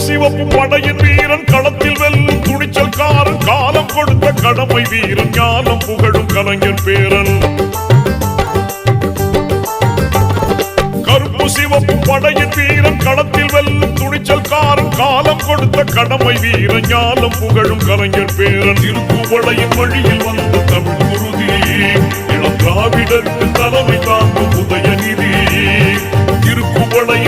சிவப்பு படையின் வீரன் களத்தில் வெல்லும் துணிச்சல்காரன் காலம் கொடுத்த கடமை வீரன் ஞானம் புகழும் கலைஞர் பேரன் கருப்பு சிவப்பு படையின் வீரன் களத்தில் வெல்லும் துணிச்சல்காரன் காலம் கொடுத்த கடமை வீரன் ஞானம் புகழும் கலைஞர் பேரன் திருக்குவளையின் வழியில் வந்த தமிழ் குருதி இளம் திராவிடருக்கு தலைமை தாங்கும் உதயநிதி திருக்குவளையின்